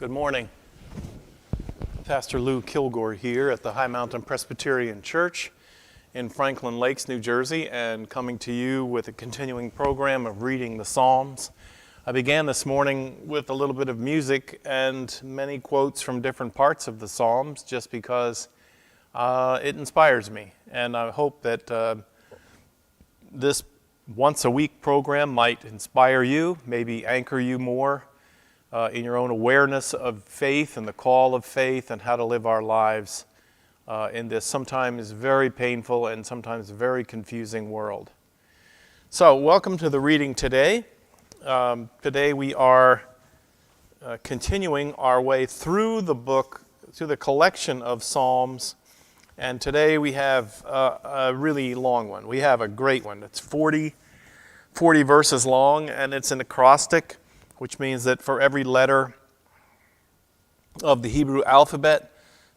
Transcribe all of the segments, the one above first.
Good morning. Pastor Lou Kilgore here at the High Mountain Presbyterian Church in Franklin Lakes, New Jersey, and coming to you with a continuing program of reading the Psalms. I began this morning with a little bit of music and many quotes from different parts of the Psalms just because it inspires me. And I hope that this once-a-week program might inspire you, maybe anchor you more in your own awareness of faith and the call of faith and how to live our lives in this sometimes very painful and sometimes very confusing world. So, welcome to the reading today. Today we are continuing our way through the book, through the collection of Psalms, and today we have a really long one. We have a great one. It's 40 verses long, and it's an acrostic, which means that for every letter of the Hebrew alphabet,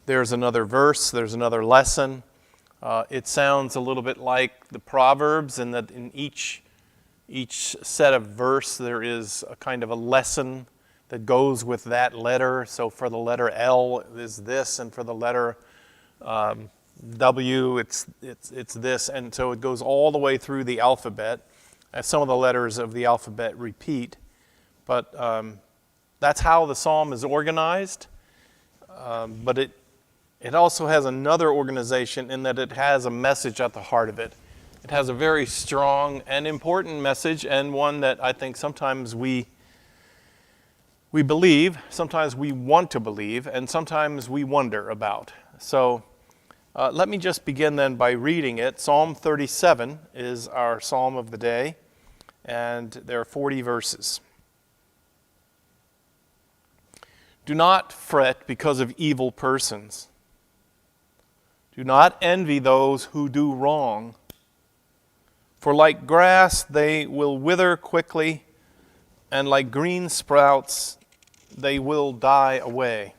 there's another verse, there's another lesson. It sounds a little bit like the Proverbs in that in each set of verse there is a kind of a lesson that goes with that letter. So for the letter L is this, and for the letter W it's this, and so it goes all the way through the alphabet. As some of the letters of the alphabet repeat. But that's how the psalm is organized. But it also has another organization in that it has a message at the heart of it. It has a very strong and important message, and one that I think sometimes we believe, sometimes we want to believe, and sometimes we wonder about. So let me just begin then by reading it. Psalm 37 is our psalm of the day, and there are 40 verses. Do not fret because of evil persons. Do not envy those who do wrong. For like grass they will wither quickly, and like green sprouts they will die away.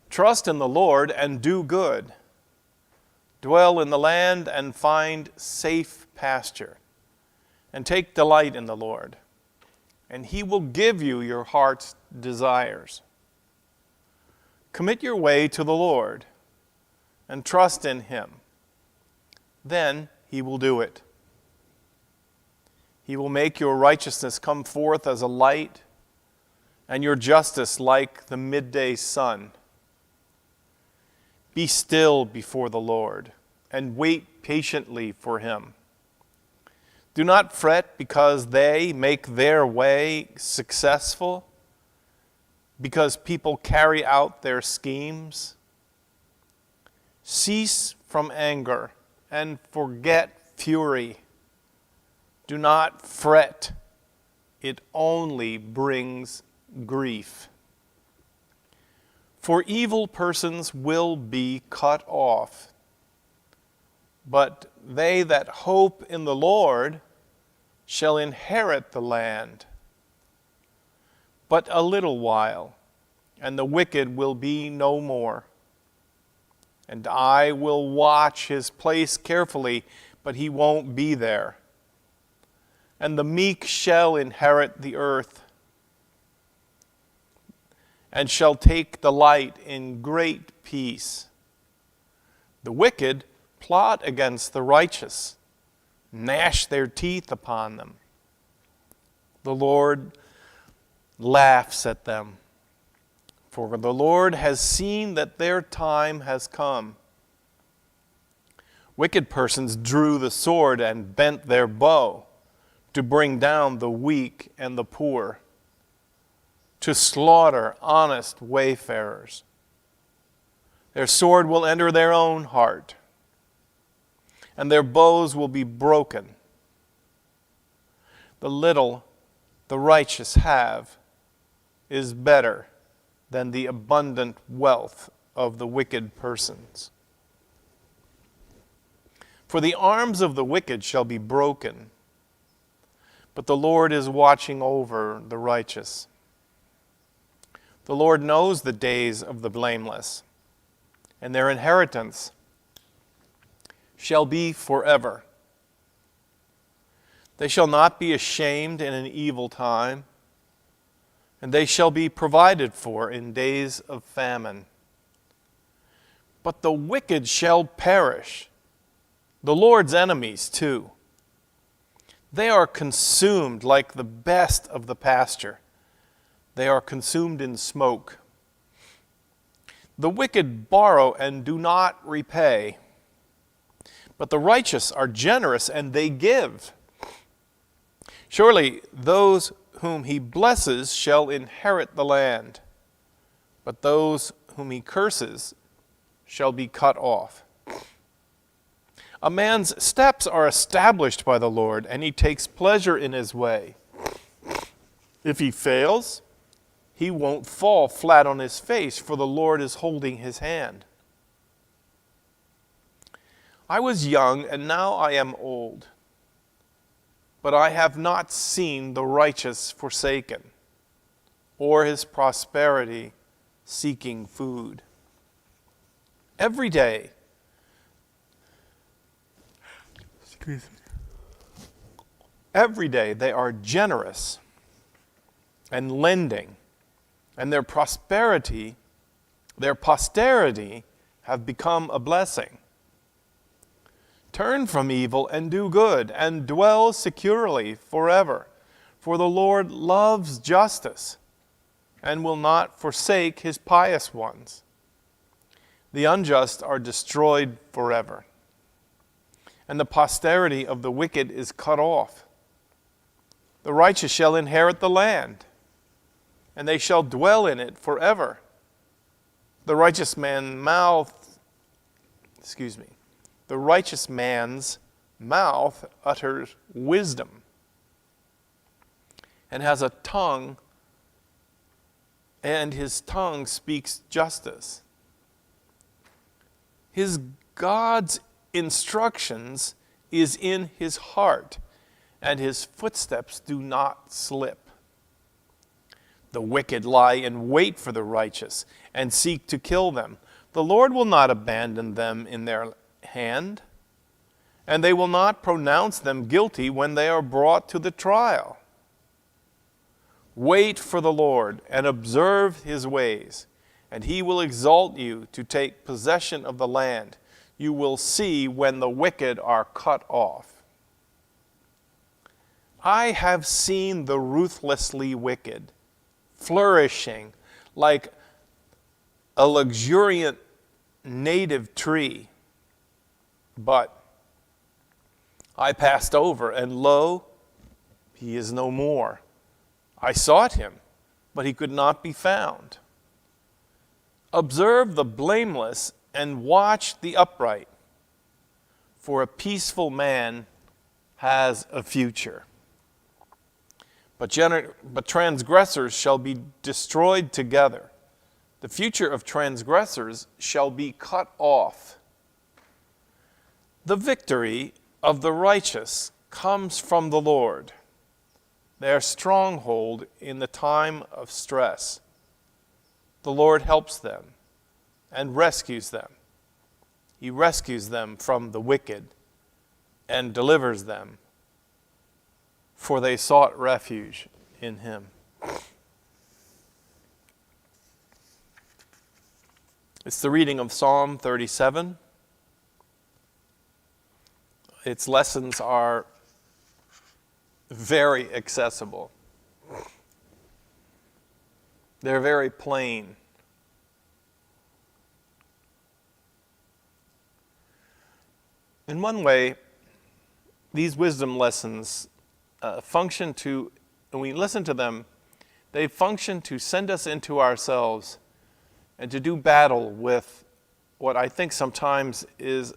Trust in the Lord and do good. Dwell in the land and find safe pasture. And take delight in the Lord, and He will give you your heart's desires. Commit your way to the Lord and trust in Him. Then He will do it. He will make your righteousness come forth as a light, and your justice like the midday sun. Be still before the Lord and wait patiently for Him. Do not fret because they make their way successful, because people carry out their schemes. Cease from anger and forget fury. Do not fret. It only brings grief. For evil persons will be cut off, but they that hope in the Lord shall inherit the land. But a little while, and the wicked will be no more. And I will watch his place carefully, but he won't be there. And the meek shall inherit the earth, and shall take delight in great peace. The wicked plot against the righteous, gnash their teeth upon them. The Lord laughs at them, for the Lord has seen that their time has come. Wicked persons drew the sword and bent their bow to bring down the weak and the poor, to slaughter honest wayfarers. Their sword will enter their own heart, and their bows will be broken. The little the righteous have is better than the abundant wealth of the wicked persons. For the arms of the wicked shall be broken, but the Lord is watching over the righteous. The Lord knows the days of the blameless, and their inheritance shall be forever. They shall not be ashamed in an evil time, and they shall be provided for in days of famine. But the wicked shall perish, the Lord's enemies too. They are consumed like the best of the pasture. They are consumed in smoke. The wicked borrow and do not repay, but the righteous are generous and they give. Surely those whom he blesses shall inherit the land, but those whom he curses shall be cut off. A man's steps are established by the Lord, and he takes pleasure in his way. If he fails, he won't fall flat on his face, for the Lord is holding his hand. I was young, and now I am old, but I have not seen the righteous forsaken, or his prosperity seeking food. Every day, they are generous and lending, and their posterity have become a blessing. Turn from evil and do good, and dwell securely forever. For the Lord loves justice, and will not forsake his pious ones. The unjust are destroyed forever, and the posterity of the wicked is cut off. The righteous shall inherit the land, and they shall dwell in it forever. The righteous man's mouth utters wisdom, and has a tongue, and his tongue speaks justice. His God's instructions is in his heart, and his footsteps do not slip. The wicked lie in wait for the righteous and seek to kill them. The Lord will not abandon them in their hand, and they will not pronounce them guilty when they are brought to the trial. Wait for the Lord and observe his ways, and he will exalt you to take possession of the land. You will see when the wicked are cut off. I have seen the ruthlessly wicked flourishing like a luxuriant native tree. But I passed over, and lo, he is no more. I sought him, but he could not be found. Observe the blameless and watch the upright, for a peaceful man has a future. But transgressors shall be destroyed together. The future of transgressors shall be cut off. The victory of the righteous comes from the Lord, their stronghold in the time of stress. The Lord helps them and rescues them. He rescues them from the wicked and delivers them, for they sought refuge in him. It's the reading of Psalm 37. Its lessons are very accessible. They're very plain. In one way, these wisdom lessons function to, when we listen to them, they function to send us into ourselves and to do battle with what I think sometimes is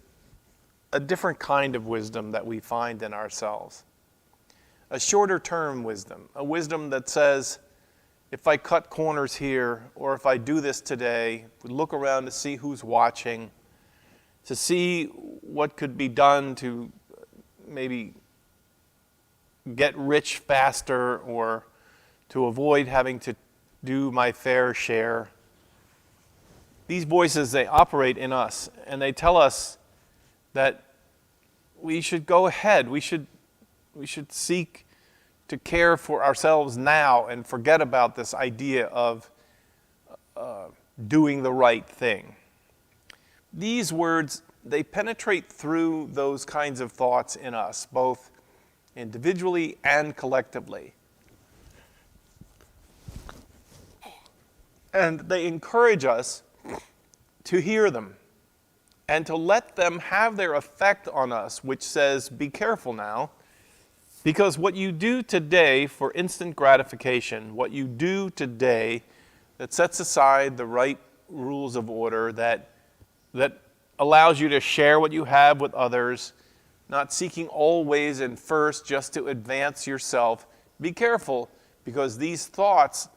a different kind of wisdom that we find in ourselves. A shorter term wisdom, a wisdom that says, if I cut corners here, or if I do this today, we look around to see who's watching, to see what could be done to maybe get rich faster or to avoid having to do my fair share. These voices, they operate in us, and they tell us that we should go ahead. We should seek to care for ourselves now and forget about this idea of doing the right thing. These words, they penetrate through those kinds of thoughts in us, both individually and collectively. And they encourage us to hear them and to let them have their effect on us, which says, be careful now, because what you do today for instant gratification, what you do today that sets aside the right rules of order, that allows you to share what you have with others, not seeking always and first just to advance yourself, be careful, because these thoughts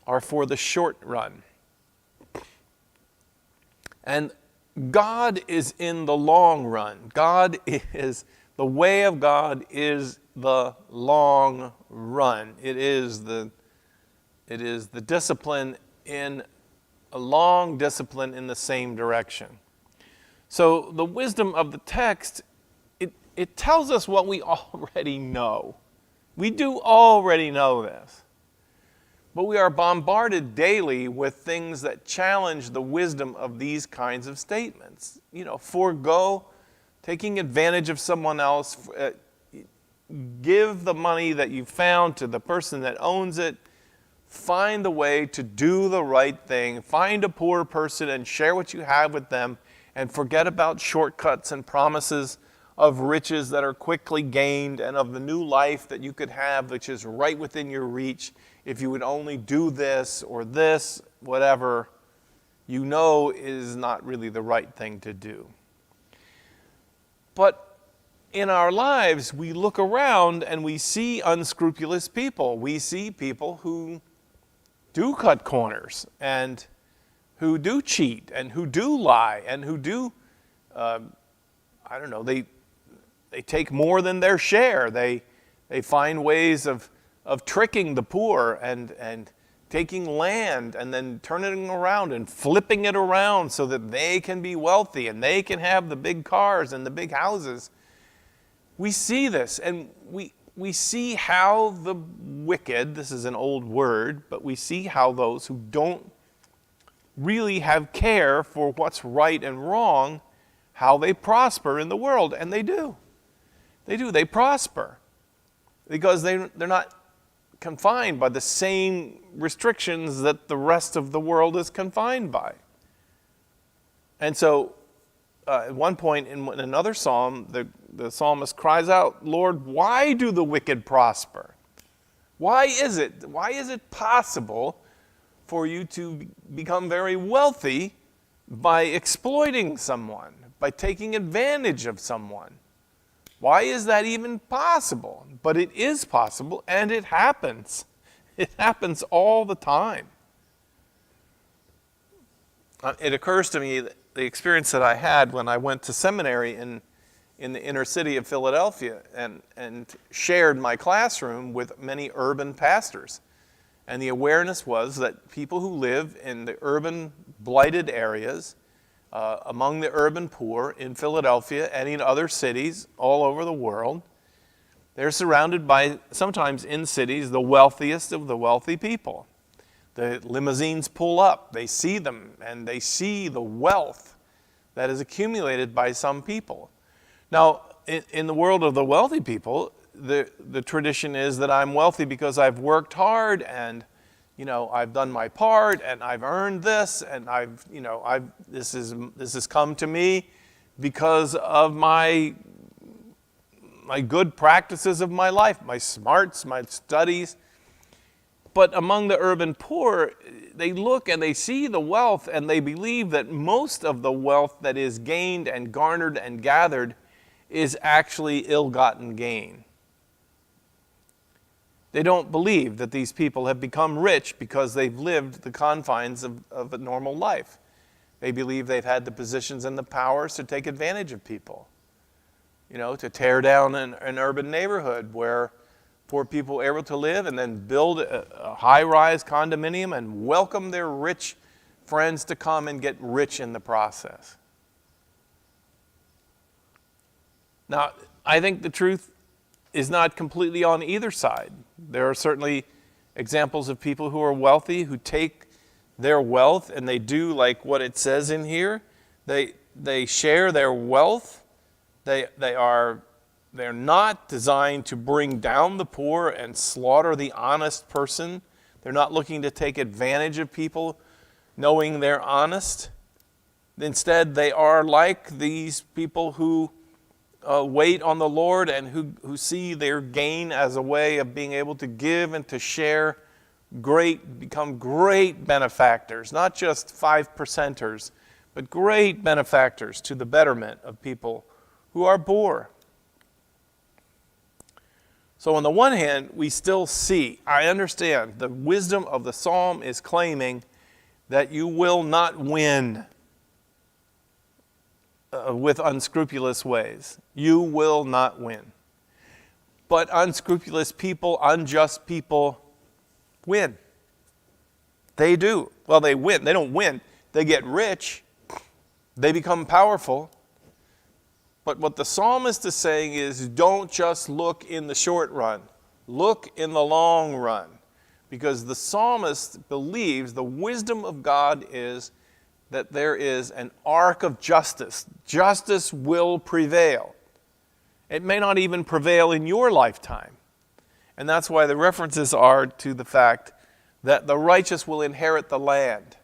are for the short run. And God is in the long run. The way of God is the long run. It is the discipline in a long discipline in the same direction. So the wisdom of the text, it tells us what we already know. We do already know this. But we are bombarded daily with things that challenge the wisdom of these kinds of statements. Forego taking advantage of someone else. Give the money that you found to the person that owns it. Find the way to do the right thing. Find a poor person and share what you have with them. And forget about shortcuts and promises of riches that are quickly gained and of the new life that you could have, which is right within your reach. If you would only do this or this, whatever, is not really the right thing to do. But in our lives, we look around and we see unscrupulous people. We see people who do cut corners and who do cheat and who do lie and who do, they take more than their share. They find ways of tricking the poor and taking land and then turning it around and flipping it around so that they can be wealthy and they can have the big cars and the big houses. We see this, and we see how the wicked, this is an old word, but we see how those who don't really have care for what's right and wrong, how they prosper in the world. And they do. They prosper because they're not confined by the same restrictions that the rest of the world is confined by. And so at one point in another psalm, the psalmist cries out, Lord, why do the wicked prosper? Why is it possible for you to become very wealthy by exploiting someone, by taking advantage of someone? Why is that even possible? But it is possible, and it happens. It happens all the time. It occurs to me that the experience that I had when I went to seminary in the inner city of Philadelphia and shared my classroom with many urban pastors. And the awareness was that people who live in the urban blighted areas, among the urban poor in Philadelphia and in other cities all over the world, they're surrounded by, sometimes in cities, the wealthiest of the wealthy people. The limousines pull up, they see them, and they see the wealth that is accumulated by some people. Now, in the world of the wealthy people, the tradition is that I'm wealthy because I've worked hard and I've done my part and I've earned this and this has come to me because of my good practices of my life, my smarts, my studies. But among the urban poor, they look and they see the wealth and they believe that most of the wealth that is gained and garnered and gathered is actually ill-gotten gain. They don't believe that these people have become rich because they've lived the confines of a normal life. They believe they've had the positions and the powers to take advantage of people. To tear down an urban neighborhood where poor people are able to live and then build a high-rise condominium and welcome their rich friends to come and get rich in the process. Now, I think the truth is not completely on either side. There are certainly examples of people who are wealthy who take their wealth and they do like what it says in here. They share their wealth. They're not designed to bring down the poor and slaughter the honest person. They're not looking to take advantage of people knowing they're honest. Instead, they are like these people who wait on the Lord and who see their gain as a way of being able to give and to share, become great benefactors, not just 5%ers, but great benefactors to the betterment of people who are poor. So on the one hand, we still see, I understand, the wisdom of the psalm is claiming that you will not win with unscrupulous ways. You will not win. But unscrupulous people, unjust people win. They do. Well, they win. They don't win. They get rich. They become powerful. But what the psalmist is saying is, don't just look in the short run. Look in the long run. Because the psalmist believes the wisdom of God is that there is an arc of justice. Justice will prevail. It may not even prevail in your lifetime. And that's why the references are to the fact that the righteous will inherit the land.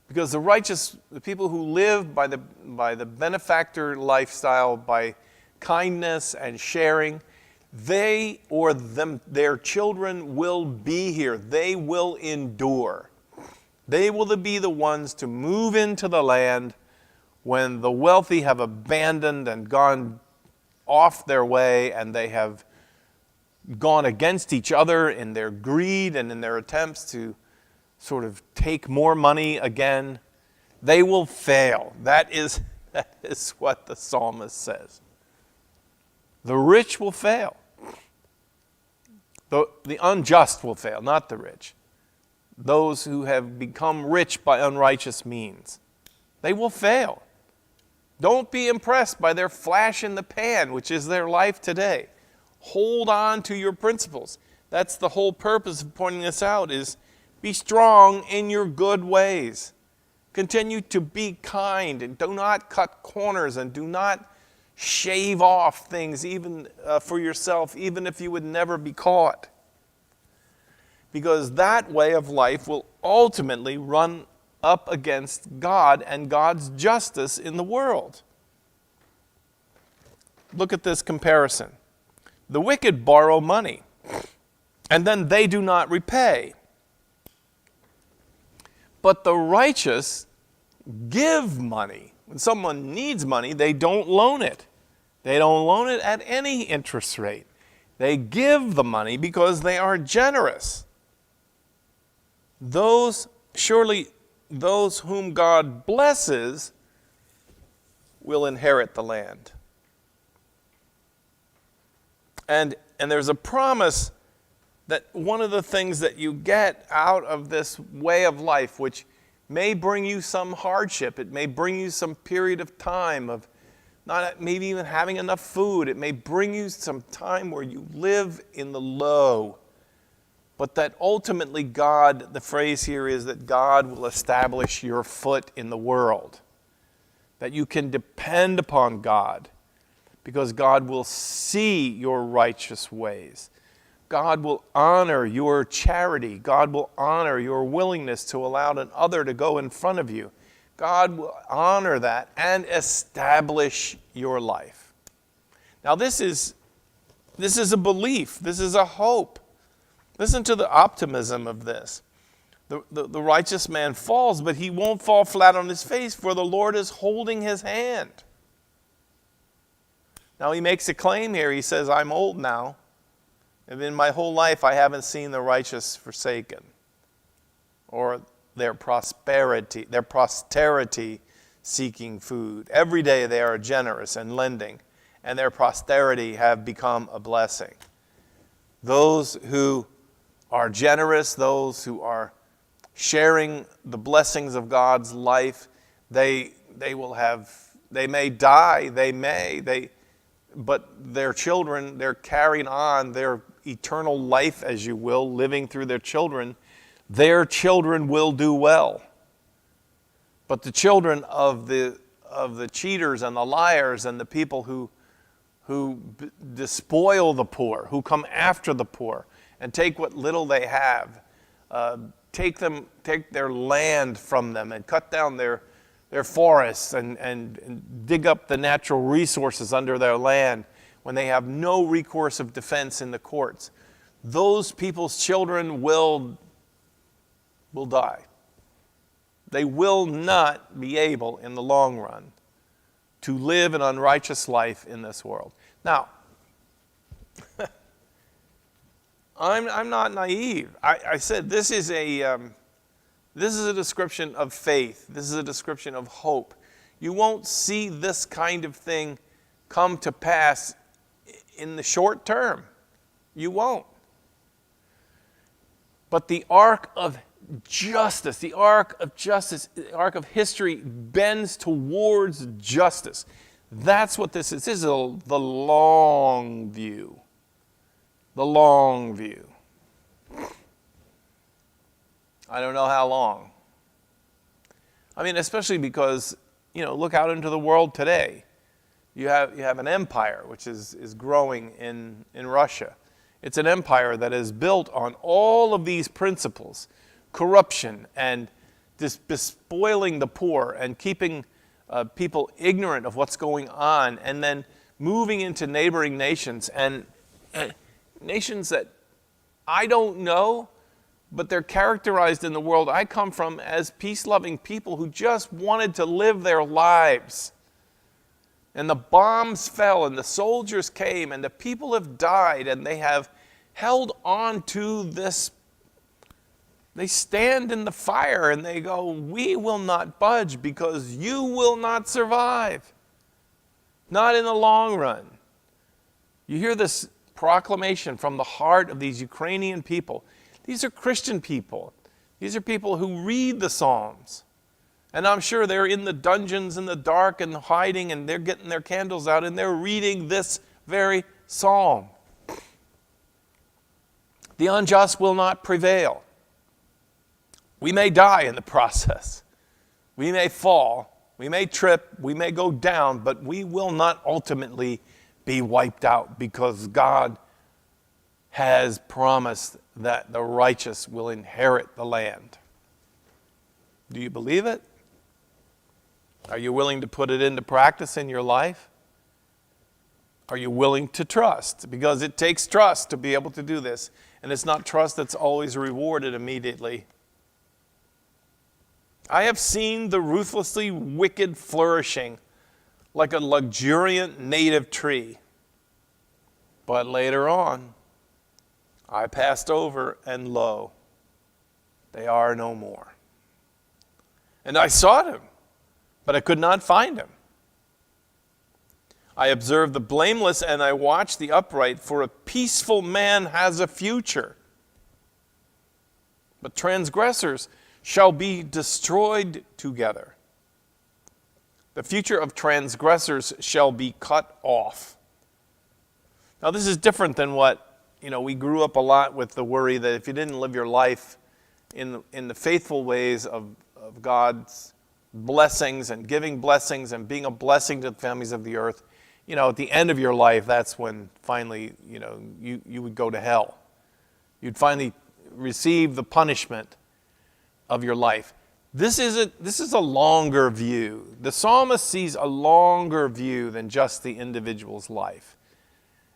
Because the righteous, the people who live by the benefactor lifestyle, by kindness and sharing, they or their children will be here. They will endure. They will be the ones to move into the land when the wealthy have abandoned and gone off their way, and they have gone against each other in their greed and in their attempts to sort of take more money again. They will fail. That is what the psalmist says. The rich will fail. The unjust will fail, not the rich. Those who have become rich by unrighteous means. They will fail. Don't be impressed by their flash in the pan, which is their life today. Hold on to your principles. That's the whole purpose of pointing this out, is be strong in your good ways. Continue to be kind and do not cut corners and do not shave off things even for yourself, even if you would never be caught. Because that way of life will ultimately run up against God and God's justice in the world. Look at this comparison. The wicked borrow money, and then they do not repay. But the righteous give money. When someone needs money, they don't loan it. They don't loan it at any interest rate. They give the money because they are generous. Surely those whom God blesses will inherit the land. And there's a promise that one of the things that you get out of this way of life, which may bring you some hardship, it may bring you some period of time of not maybe even having enough food, it may bring you some time where you live in the low, but that ultimately God, the phrase here is that God will establish your foot in the world, that you can depend upon God because God will see your righteous ways. God will honor your charity. God will honor your willingness to allow another to go in front of you. God will honor that and establish your life. Now this is a belief. This is a hope. Listen to the optimism of this. The righteous man falls, but he won't fall flat on his face, for the Lord is holding his hand. Now he makes a claim here. He says, I'm old now. And in my whole life, I haven't seen the righteous forsaken, or their posterity seeking food. Every day they are generous and lending, and their posterity have become a blessing. Those who are generous, those who are sharing the blessings of God's life, they may die, but their children, they're carrying on their eternal life, as you will, living through their children will do well. But the children of the cheaters and the liars and the people who despoil the poor, who come after the poor and take what little they have, take their land from them and cut down their forests and dig up the natural resources under their land when they have no recourse of defense in the courts. Those people's children will die. They will not be able in the long run to live an unrighteous life in this world. Now, I'm not naive. I said this is a description of faith. This is a description of hope. You won't see this kind of thing come to pass in the short term. You won't. But the arc of justice, the arc of history bends towards justice. That's what this is. This is the long view. The long view. I don't know how long. I mean, especially because, look out into the world today. You have an empire which is growing in Russia. It's an empire that is built on all of these principles: corruption and despoiling the poor and keeping people ignorant of what's going on, and then moving into neighboring nations and nations that I don't know, but they're characterized in the world I come from as peace-loving people who just wanted to live their lives. And the bombs fell and the soldiers came and the people have died and they have held on to this. They stand in the fire and they go, we will not budge because you will not survive. Not in the long run. You hear this proclamation from the heart of these Ukrainian people. These are Christian people. These are people who read the Psalms. And I'm sure they're in the dungeons in the dark and hiding, and they're getting their candles out and they're reading this very psalm. The unjust will not prevail. We may die in the process. We may fall. We may trip. We may go down, but we will not ultimately be wiped out because God has promised that the righteous will inherit the land. Do you believe it? Are you willing to put it into practice in your life? Are you willing to trust? Because it takes trust to be able to do this. And it's not trust that's always rewarded immediately. I have seen the ruthlessly wicked flourishing like a luxuriant native tree. But later on, I passed over, and lo, they are no more. And I sought him, but I could not find him. I observed the blameless, and I watched the upright, for a peaceful man has a future. But transgressors shall be destroyed together. The future of transgressors shall be cut off. Now, this is different than what, we grew up a lot with the worry that if you didn't live your life in the faithful ways of God's blessings and giving blessings and being a blessing to the families of the earth, at the end of your life, that's when finally, you would go to hell. You'd finally receive the punishment of your life. This is a longer view. The psalmist sees a longer view than just the individual's life.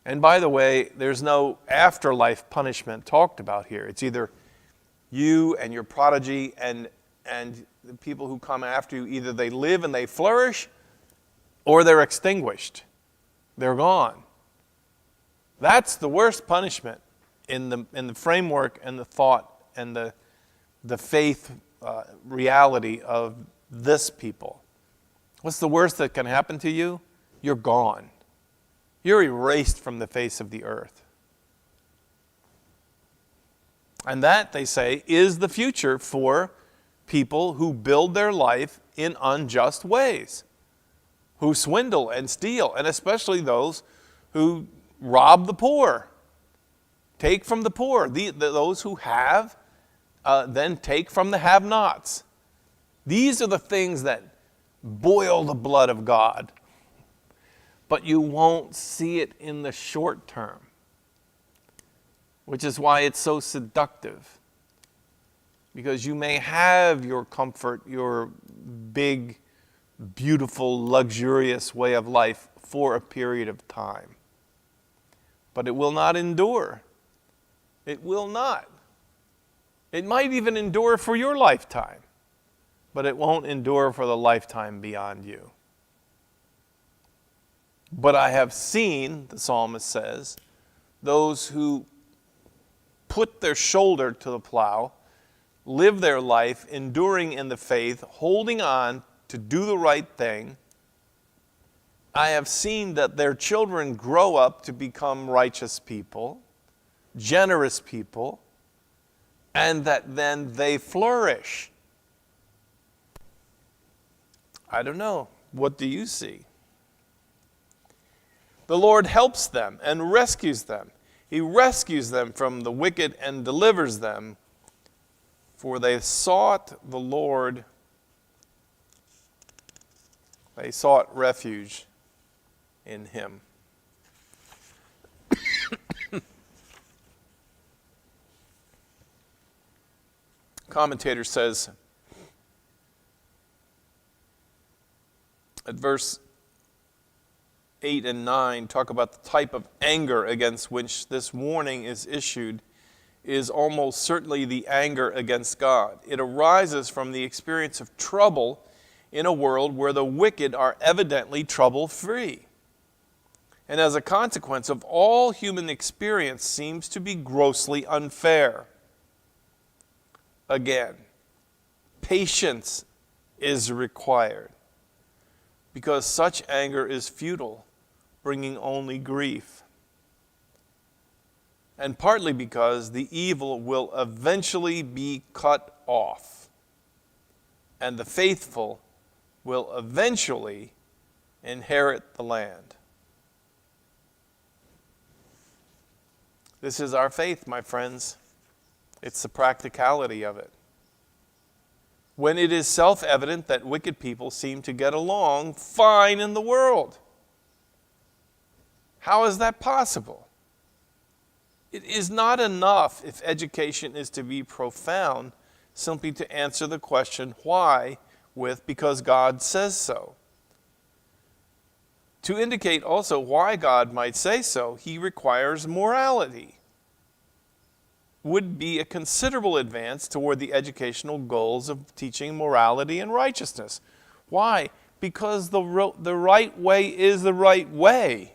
And by the way, there's no afterlife punishment talked about here. It's either you and your prodigy and the people who come after you, either they live and they flourish or they're extinguished. They're gone. That's the worst punishment in the framework and the thought and the faith reality of this people. What's the worst that can happen to you? You're gone. You're erased from the face of the earth. And that, they say, is the future for people who build their life in unjust ways, who swindle and steal, and especially those who rob the poor, take from the poor. Those who have, then take from the have-nots. These are the things that boil the blood of God. But you won't see it in the short term, which is why it's so seductive. Because you may have your comfort, your big, beautiful, luxurious way of life for a period of time. But it will not endure. It will not. It might even endure for your lifetime, but it won't endure for the lifetime beyond you. But I have seen, the psalmist says, those who put their shoulder to the plow, live their life enduring in the faith, holding on to do the right thing. I have seen that their children grow up to become righteous people, generous people, and that then they flourish. I don't know. What do you see? The Lord helps them and rescues them. He rescues them from the wicked and delivers them, for they sought the Lord. They sought refuge in Him. Commentator says at verse 8 and 9, talk about the type of anger against which this warning is issued is almost certainly the anger against God. It arises from the experience of trouble in a world where the wicked are evidently trouble-free. And as a consequence of all human experience seems to be grossly unfair. Again, patience is required, because such anger is futile, bringing only grief. And partly because the evil will eventually be cut off, and the faithful will eventually inherit the land. This is our faith, my friends. It's the practicality of it. When it is self-evident that wicked people seem to get along fine in the world. How is that possible? It is not enough, if education is to be profound, simply to answer the question, why, with because God says so. To indicate also why God might say so, He requires morality. Would be a considerable advance toward the educational goals of teaching morality and righteousness. Why? Because the right way is the right way.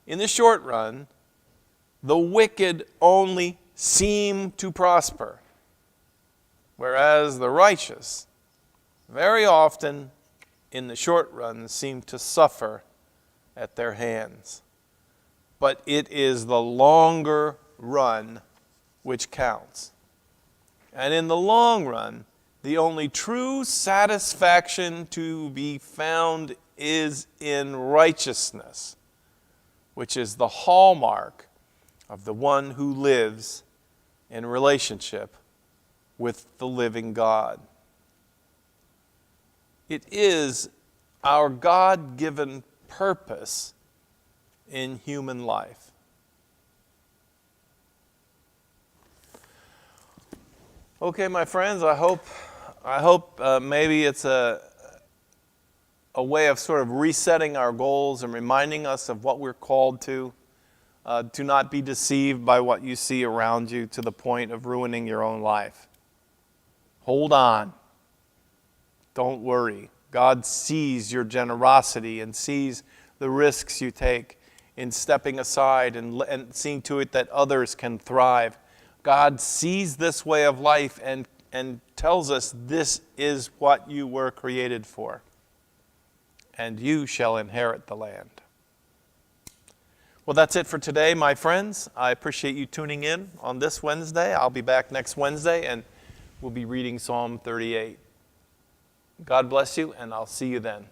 In the short run, the wicked only seem to prosper, whereas the righteous very often in the short run seem to suffer at their hands. But it is the longer run which counts. And in the long run, the only true satisfaction to be found is in righteousness, which is the hallmark of the one who lives in relationship with the living God. It is our God-given purpose in human life. Okay, my friends, I hope maybe it's a way of sort of resetting our goals and reminding us of what we're called to. Do not be deceived by what you see around you to the point of ruining your own life. Hold on. Don't worry. God sees your generosity and sees the risks you take in stepping aside and seeing to it that others can thrive. God sees this way of life and tells us this is what you were created for. And you shall inherit the land. Well, that's it for today, my friends. I appreciate you tuning in on this Wednesday. I'll be back next Wednesday, and we'll be reading Psalm 38. God bless you, and I'll see you then.